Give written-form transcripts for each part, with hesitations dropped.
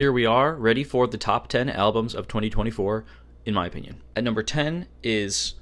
Here we are, ready for the top 10 albums of 2024, in my opinion. At number 10 is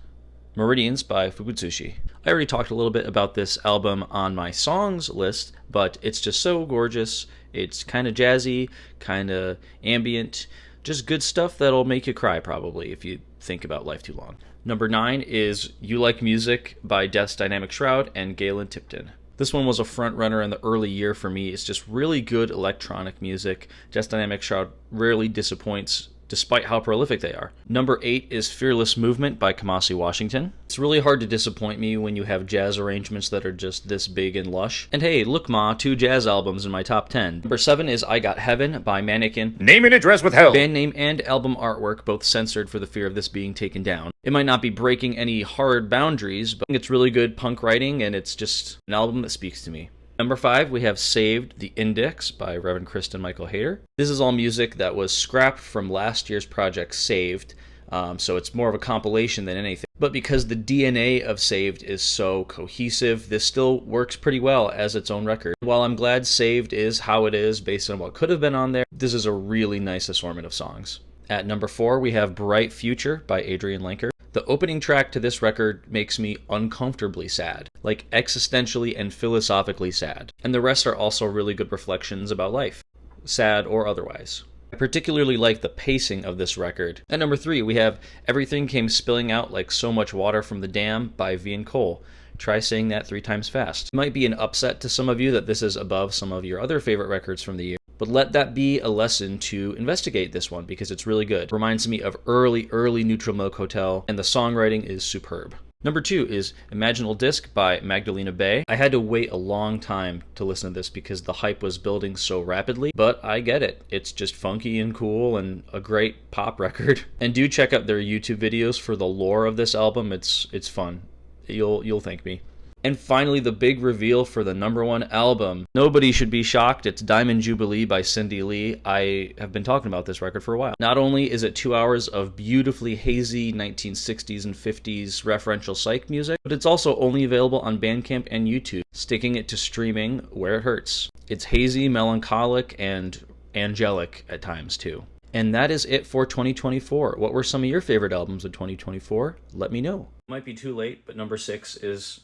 Meridians by Fukutsushi. I already talked a little bit about this album on my songs list, but it's just so gorgeous. It's kind of jazzy, kind of ambient, just good stuff that'll make you cry probably if you think about life too long. Number 9 is You Like Music by Death's Dynamic Shroud and Galen Tipton. This one was a front runner in the early year for me. It's just really good electronic music. Death's Dynamic Shroud rarely disappoints despite how prolific they are. Number 8 is Fearless Movement by Kamasi Washington. It's really hard to disappoint me when you have jazz arrangements that are just this big and lush. And hey, look ma, 2 jazz albums in my top 10. Number 7 is I Got Heaven by Mannequin. Name and address with hell. Band name and album artwork both censored for the fear of this being taken down. It might not be breaking any hard boundaries, but it's really good punk writing and it's just an album that speaks to me. Number 5, we have Saved, The Index by Reverend Kristen Michael Hayter. This is all music that was scrapped from last year's project Saved, so it's more of a compilation than anything. But because the DNA of Saved is so cohesive, this still works pretty well as its own record. While I'm glad Saved is how it is based on what could have been on there, this is a really nice assortment of songs. At number 4, we have Bright Future by Adrian Lenker. The opening track to this record makes me uncomfortably sad, like existentially and philosophically sad. And the rest are also really good reflections about life, sad or otherwise. I particularly like the pacing of this record. At number 3, we have Everything Came Spilling Out Like So Much Water from the Dam by Vian Cole. Try saying that 3 times fast. It might be an upset to some of you that this is above some of your other favorite records from the year, but let that be a lesson to investigate this one because it's really good. It reminds me of early Neutral Milk Hotel, and the songwriting is superb. Number 2 is Imaginal Disc by Magdalena Bay. I had to wait a long time to listen to this because the hype was building so rapidly, but I get it. It's just funky and cool and a great pop record. And do check out their YouTube videos for the lore of this album. It's fun. You'll thank me. And finally, the big reveal for the number 1 album. Nobody should be shocked. It's Diamond Jubilee by Cindy Lee. I have been talking about this record for a while. Not only is it 2 hours of beautifully hazy 1960s and 50s referential psych music, but it's also only available on Bandcamp and YouTube, sticking it to streaming where it hurts. It's hazy, melancholic, and angelic at times too. And that is it for 2024. What were some of your favorite albums of 2024? Let me know. Might be too late, but number 6 is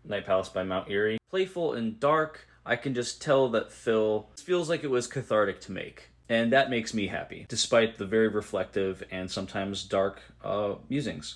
Night Palace by Mount Eerie. Playful and dark, I can just tell that Phil feels like it was cathartic to make. And that makes me happy, despite the very reflective and sometimes dark musings.